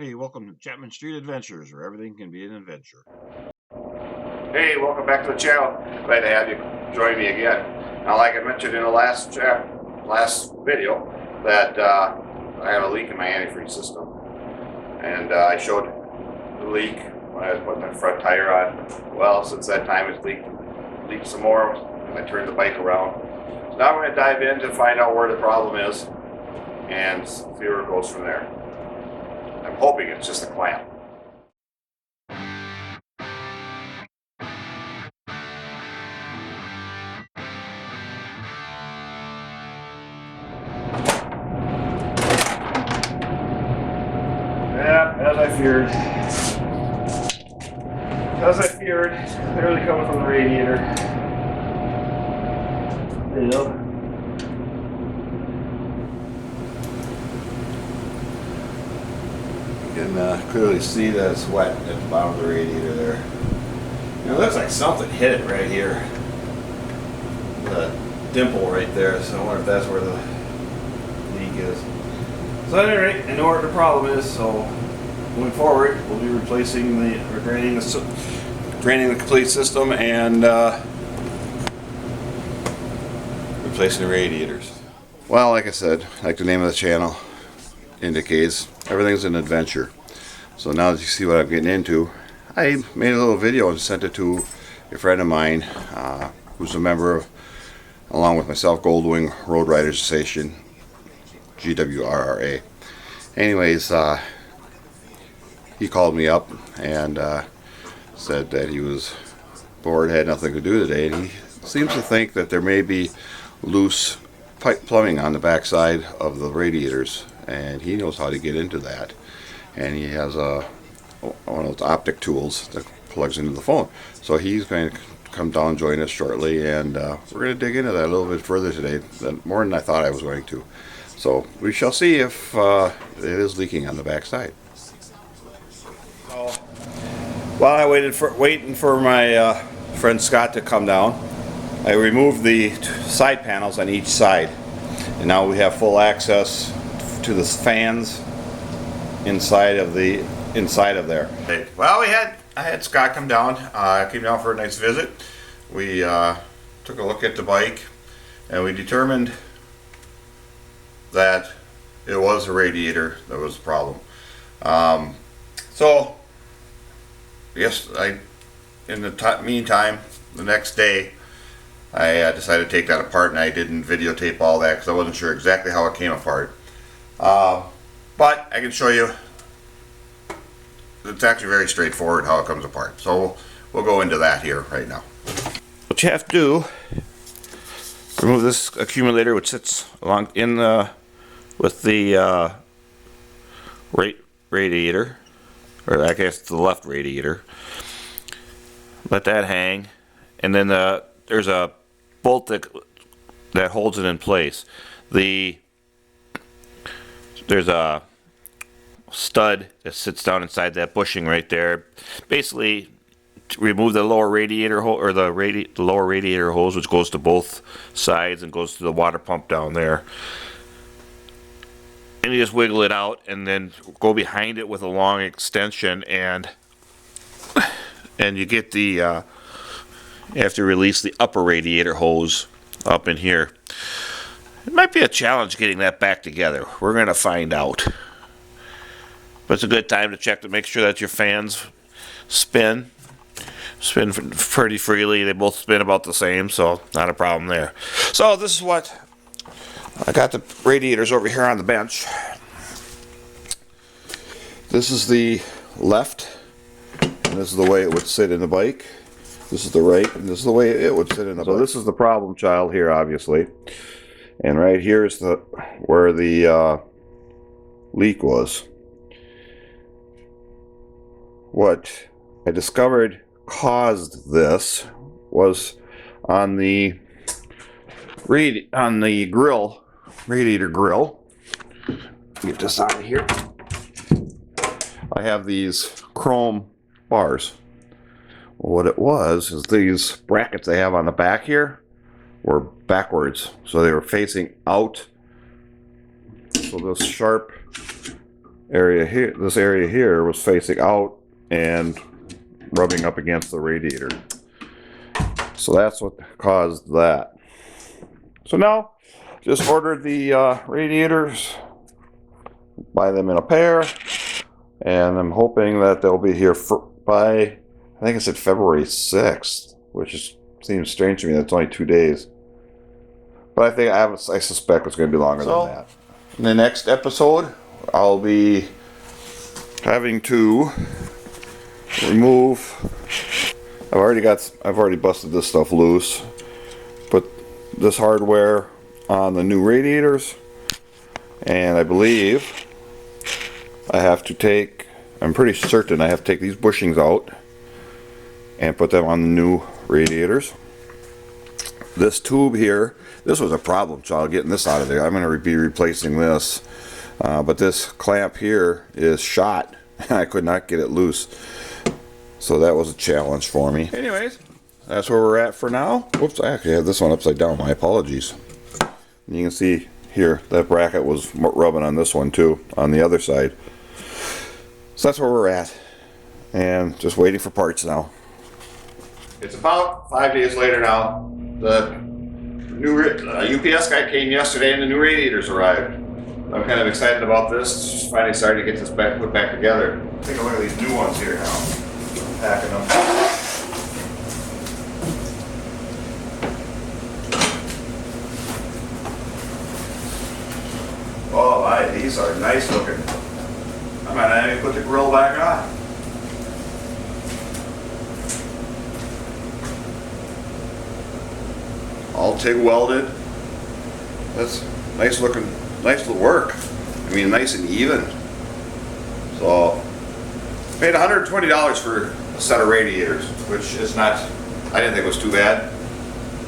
Hey, welcome to Chapman Street Adventures, where everything can be an adventure. Hey, welcome back to the channel. Glad to have you join me again. Now, like I mentioned in the last video, that I have a leak in my antifreeze system, and I showed the leak when I was putting my front tire on. Well, since that time it's leaked some more, and I turned the bike around. So now I'm going to dive in to find out where the problem is and see where it goes from there. I'm hoping it's just a clamp. Yeah, as I feared. It's clearly coming from the radiator. You can clearly see that it's wet at the bottom of the radiator there. It looks like something hit it right here. The dimple right there, so I wonder if that's where the leak is. So at any rate, I know where the problem is, so moving forward, we'll be replacing draining the complete system and replacing the radiators. Well, like I said, like the name of the channel indicates, everything's an adventure. So now that you see what I'm getting into, I made a little video and sent it to a friend of mine who's a member of, along with myself, Goldwing Road Riders Association, GWRRA. Anyways, he called me up and said that he was bored, had nothing to do today, and he seems to think that there may be loose pipe plumbing on the backside of the radiators, and he knows how to get into that. And he has one of those optic tools that plugs into the phone. So he's going to come down and join us shortly, and we're going to dig into that a little bit further today, more than I thought I was going to. So we shall see if it is leaking on the backside. So while I waiting for my friend Scott to come down, I removed the side panels on each side, and now we have full access to the fans inside of there. Well, I had Scott come down. Came down for a nice visit. We took a look at the bike, and we determined that it was a radiator that was the problem. So yes, in the meantime, the next day, I decided to take that apart, and I didn't videotape all that because I wasn't sure exactly how it came apart. But I can show you. It's actually very straightforward how it comes apart. So we'll go into that here right now. What you have to do, remove this accumulator which sits along in with the radiator, or I guess the left radiator. Let that hang, and then there's a bolt that holds it in place. There's a stud that sits down inside that bushing right there. Basically, to remove the lower radiator hose, or the lower radiator hose, which goes to both sides and goes to the water pump down there. And you just wiggle it out, and then go behind it with a long extension, and you get the you have to release the upper radiator hose up in here. It might be a challenge getting that back together. We're going to find out. But it's a good time to check to make sure that your fans spin pretty freely. They both spin about the same, so not a problem there. So this is what I got, the radiators over here on the bench. This is the left, and this is the way it would sit in the bike. This is the right, and this is the way it would sit in the bike. So this is the problem child here, obviously. And right here is where the leak was. What I discovered caused this was on the grill, radiator grill. Get this out of here. I have these chrome bars. Well, what it was is these brackets they have on the back here were backwards, so they were facing out. So this sharp area here, this area here was facing out and rubbing up against the radiator. So that's what caused that. So now, just ordered the radiators, buy them in a pair, and I'm hoping that they'll be here by, I think it said February 6th, which seems strange to me. That's only 2 days. But I suspect it's going to be longer than that. In the next episode, I'll be having to remove. I've already busted this stuff loose. Put this hardware on the new radiators, and I believe I'm pretty certain I have to take these bushings out and put them on the new radiators. This tube here, this was a problem child getting this out of there. I'm going to be replacing this, but this clamp here is shot. I could not get it loose, so that was a challenge for me. Anyways, that's where we're at for now. Whoops, I actually had this one upside down. My apologies. And you can see here that bracket was rubbing on this one too, on the other side. So that's where we're at, and just waiting for parts now. It's about 5 days later now. The new UPS guy came yesterday and the new radiators arrived. I'm kind of excited about this. Finally started to get this put back together. Take a look at these new ones here now. Packing them. Oh my, these are nice looking. I might not even put the grill back on. All TIG welded. That's nice looking, nice little work. I mean, nice and even. So, paid $120 for a set of radiators, which is not, I didn't think it was too bad.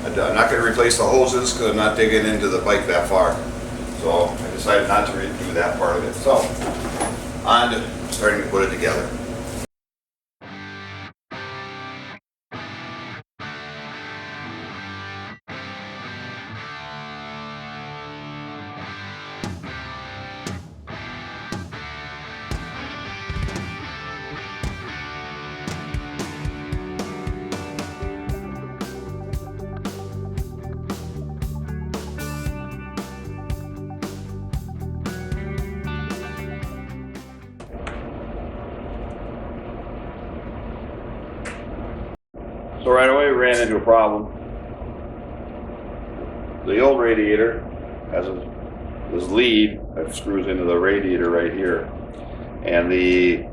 I'm not going to replace the hoses because I'm not digging into the bike that far. So, I decided not to redo that part of it. So, on to starting to put it together. So right away we ran into a problem. The old radiator has this lead that screws into the radiator right here, and the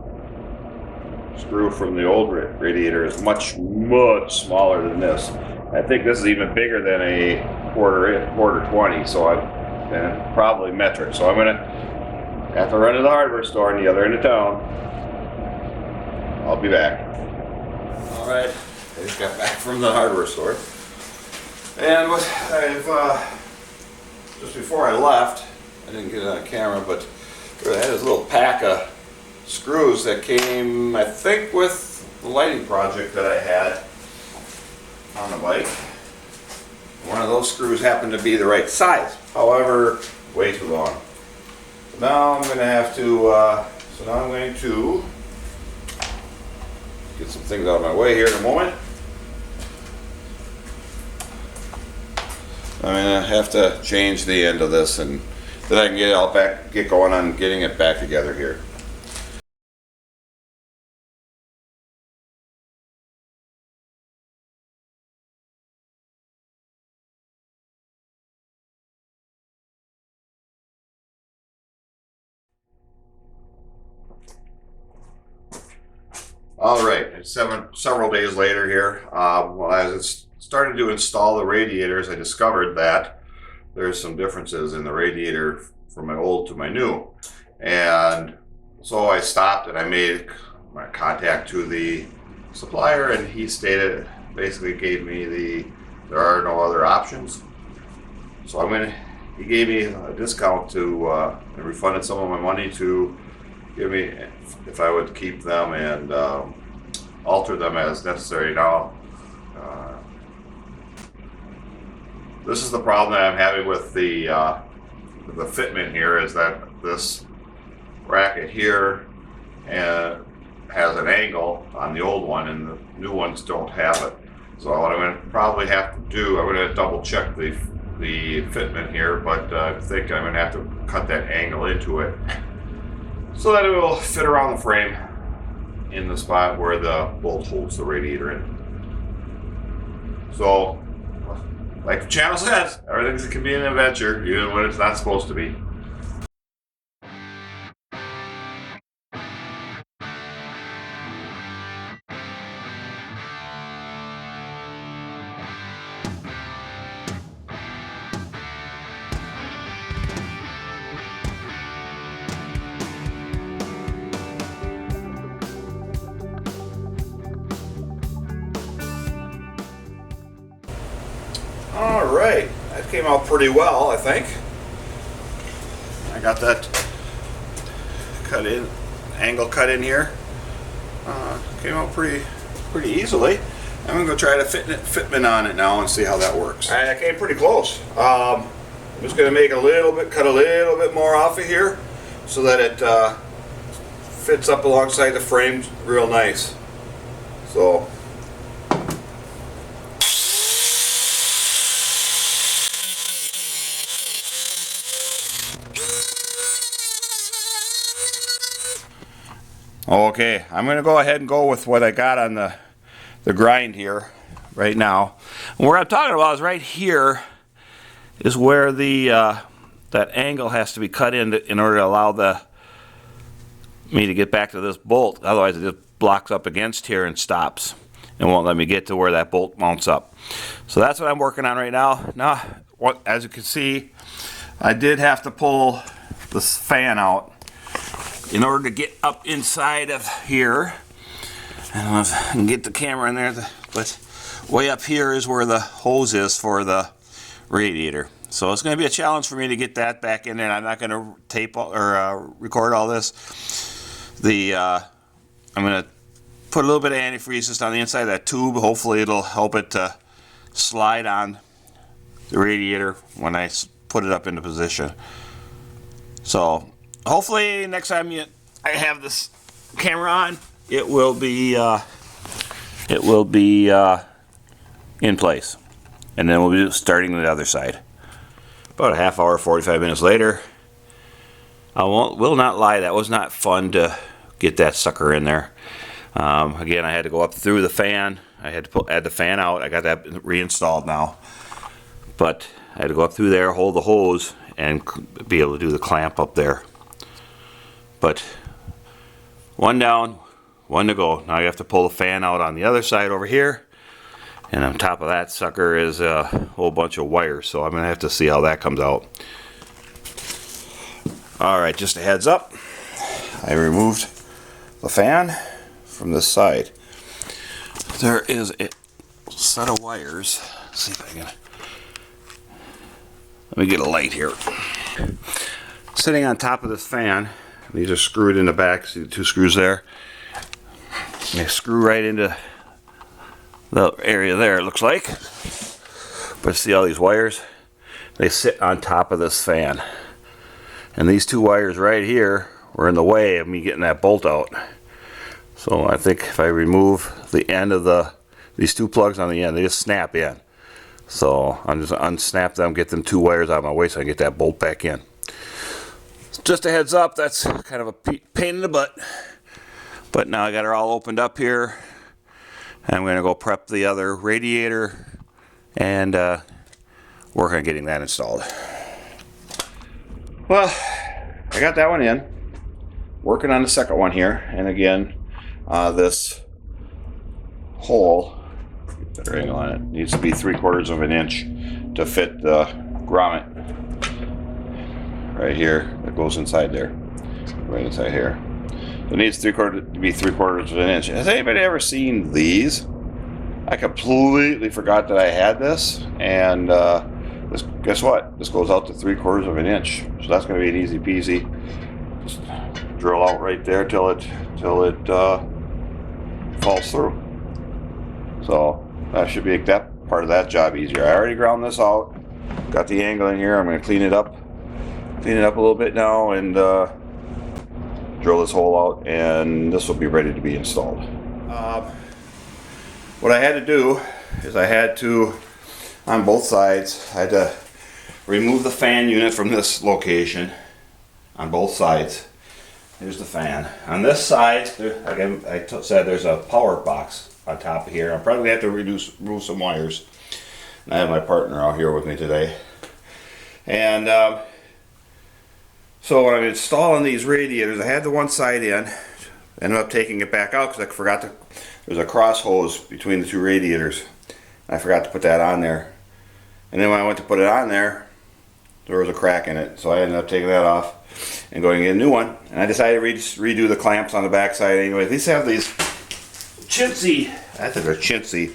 screw from the old radiator is much smaller than this. I think this is even bigger than a quarter 20, so and probably metric. So I'm gonna have to run to the hardware store on the other end of town. I'll be back. All right. I just got back from the hardware store, and just before I left, I didn't get it on camera, but I had this little pack of screws that came, I think, with the lighting project that I had on the bike. One of those screws happened to be the right size, however, way too long. So now I'm going to get some things out of my way here in a moment. I'm gonna have to change the end of this, and then I can get going on getting it back together here. All right, it's several days later here. Well, as I started to install the radiators, I discovered that there's some differences in the radiator from my old to my new. And so I stopped and I made my contact to the supplier, and he basically gave me there are no other options. So he gave me a discount and refunded some of my money to give me if I would keep them and alter them as necessary. Now, this is the problem that I'm having with the fitment here, is that this bracket here and has an angle on the old one, and the new ones don't have it. So what I'm going to probably have to do, I'm going to double check the fitment here, but I think I'm going to have to cut that angle into it so that it will fit around the frame in the spot where the bolt holds the radiator in. So, like the channel says, everything can be an adventure, even when it's not supposed to be. All right, that came out pretty well, I think. I got that angle cut in here. Came out pretty easily. I'm gonna go try to fitment on it now and see how that works. All right, I came pretty close. I'm just gonna make cut a little bit more off of here so that it fits up alongside the frame real nice. So. Okay, I'm going to go ahead and go with what I got on the grind here right now. And where I'm talking about is right here is where the that angle has to be cut in order to allow me to get back to this bolt. Otherwise it just blocks up against here and stops and won't let me get to where that bolt mounts up. So that's what I'm working on right now. Now, as you can see, I did have to pull this fan out in order to get up inside of here. I don't know if I can get the camera in there, but way up here is where the hose is for the radiator. So it's going to be a challenge for me to get that back in there. I'm not going to tape or record all this. I'm going to put a little bit of antifreeze just on the inside of that tube. Hopefully it'll help it to slide on the radiator when I put it up into position. So hopefully next time I have this camera on, it will be in place, and then we'll be starting the other side. About a half hour, 45 minutes later. I will not lie, that was not fun to get that sucker in there. Again, I had to go up through the fan. I had to add the fan out. I got that reinstalled now, but I had to go up through there, hold the hose, and be able to do the clamp up there. But one down, one to go. Now you have to pull the fan out on the other side over here, and on top of that sucker is a whole bunch of wires, so I'm gonna have to see how that comes out. Alright, just a heads up, I removed the fan from this side. There is a set of wires. Let's see if I can, let me get a light here. Sitting on top of this fan, these are screwed in the back. See the two screws there? They screw right into the area there, it looks like. But see all these wires? They sit on top of this fan. And these two wires right here were in the way of me getting that bolt out. So I think if I remove the end of these two plugs on the end, they just snap in. So I'm just unsnap them, get them two wires out of my way so I can get that bolt back in. Just a heads up, that's kind of a pain in the butt. But now I got her all opened up here. And I'm going to go prep the other radiator and work on getting that installed. Well, I got that one in. Working on the second one here. And again, this hole, better angle on it, needs to be 3/4 of an inch to fit the grommet right here that goes inside there, right inside here. It needs to be 3/4 of an inch. Has anybody ever seen these? I completely forgot that I had this, and guess what? This goes out to 3/4 of an inch, so that's going to be an easy peasy. Just drill out right there till it falls through. So that should make that part of that job easier. I already ground this out, got the angle in here. I'm going to clean it up a little bit now, and drill this hole out, and this will be ready to be installed. What I had to do is I had to, on both sides, I had to remove the fan unit from this location on both sides. Here's the fan. On this side, again, said there's a power box on top of here. I'm probably going to have to remove some wires. And I have my partner out here with me today. And so when I'm installing these radiators, I had the one side in. Ended up taking it back out because I forgot to, there's a cross hose between the two radiators. I forgot to put that on there. And then when I went to put it on there, there was a crack in it. So I ended up taking that off and going to get a new one. And I decided to redo the clamps on the back side anyway. These have these chintzy, I think they're chintzy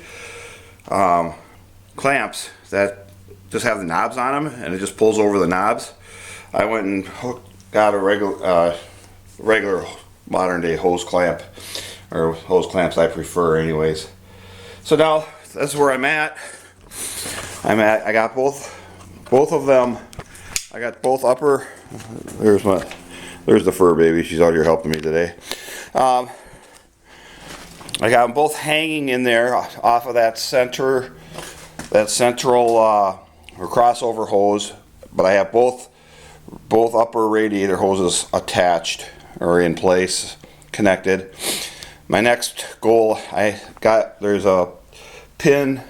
clamps that just have the knobs on them, and it just pulls over the knobs. I went and got a regular modern day hose clamp, or hose clamps I prefer anyways. So now that's where I'm at. I got both of them. I got both upper. There's the fur baby. She's out here helping me today. I got them both hanging in there off of that central or crossover hose, but I have both upper radiator hoses attached or in place, connected. My next goal, there's a pin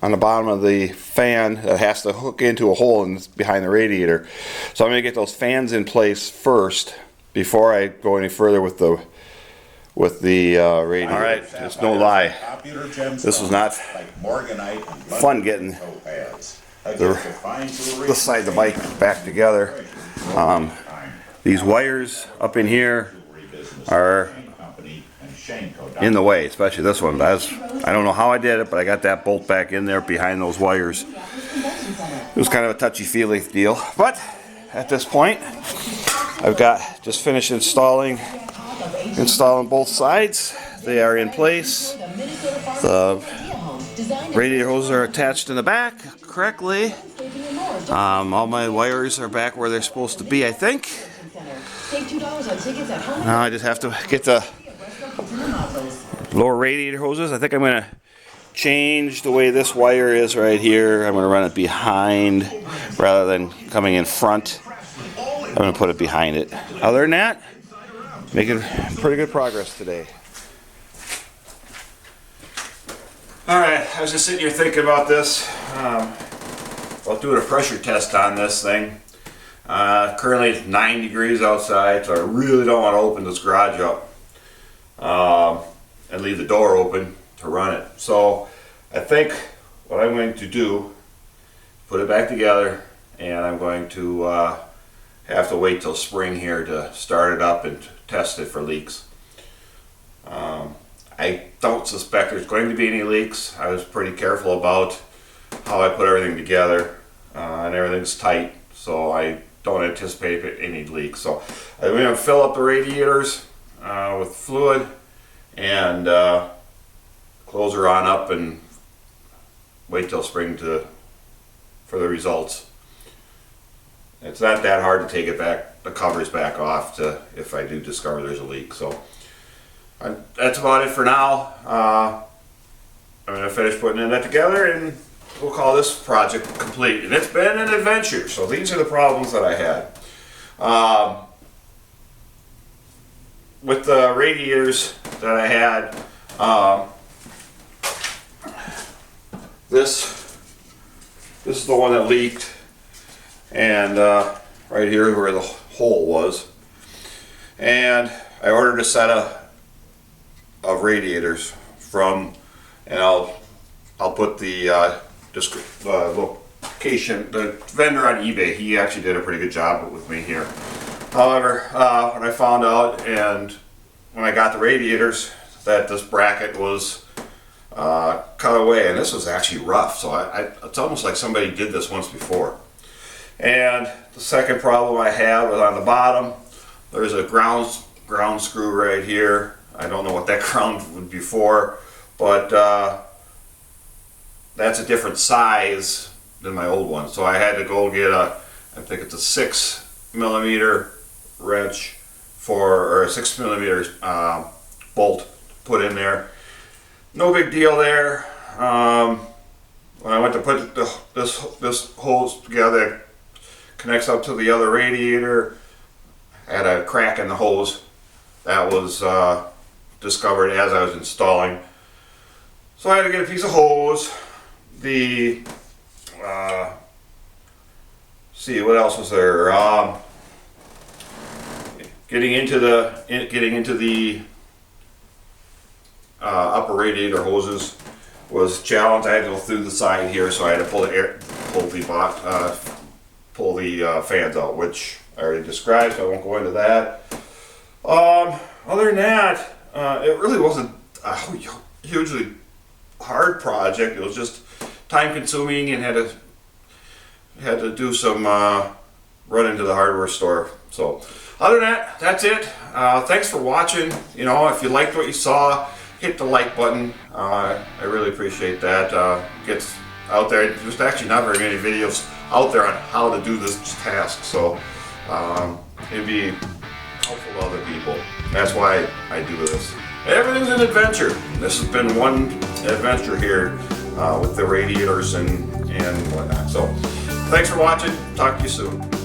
on the bottom of the fan that has to hook into a hole behind the radiator. So I'm going to get those fans in place first before I go any further with the radiator. All right, it's no lie. This was not fun getting this side of the bike back together. These wires up in here are in the way, especially this one. I don't know how I did it, but I got that bolt back in there behind those wires. It was kind of a touchy-feely deal, but at this point, I've just finished installing both sides. They are in place. The radiator hoses are attached in the back correctly. All my wires are back where they're supposed to be, I think. Now I just have to get the lower radiator hoses. I think I'm going to change the way this wire is right here. I'm going to run it behind rather than coming in front. I'm going to put it behind it. Other than that, making pretty good progress today. Alright, I was just sitting here thinking about this. While doing a pressure test on this thing. Currently it's 9 degrees outside, so I really don't want to open this garage up and leave the door open to run it. So I think what I'm going to do, put it back together, and I'm going to have to wait till spring here to start it up and test it for leaks. I don't suspect there's going to be any leaks. I was pretty careful about how I put everything together, and everything's tight, so I don't anticipate any leaks. So I'm going to fill up the radiators with fluid and close her on up and wait till spring for the results. It's not that hard to take it back, the covers back off if I do discover there's a leak. So that's about it for now. I'm going to finish putting that together and we'll call this project complete. And it's been an adventure. So these are the problems that I had. With the radiators that I had, this is the one that leaked, and right here where the hole was. And I ordered a set of radiators from, and I'll put the location, the vendor on eBay. He actually did a pretty good job with me here. However, when I found out and when I got the radiators that this bracket was cut away, and this was actually rough, so it's almost like somebody did this once before. And the second problem I had was on the bottom. There's a ground screw right here. I don't know what that ground would be for, but that's a different size than my old one. So I had to go get I think it's a 6mm wrench or a 6mm bolt put in there. No big deal there. When I went to put this hose together, it connects up to the other radiator. Had a crack in the hose. That was discovered as I was installing. So I had to get a piece of hose. See what else was there? Getting into the upper radiator hoses was a challenge. I had to go through the side here, so I had to pull the fans out, which I already described, so I won't go into that. Other than that, it really wasn't a hugely hard project. It was just time consuming, and had to do some run into the hardware store. So other than that, that's it. Thanks for watching. You know, if you liked what you saw, hit the like button. I really appreciate that. Gets out there. There's actually not very many videos out there on how to do this task, so it'd be helpful to other people. That's why I do this. Everything's an adventure. This has been one adventure here with the radiators and whatnot. So thanks for watching. Talk to you soon.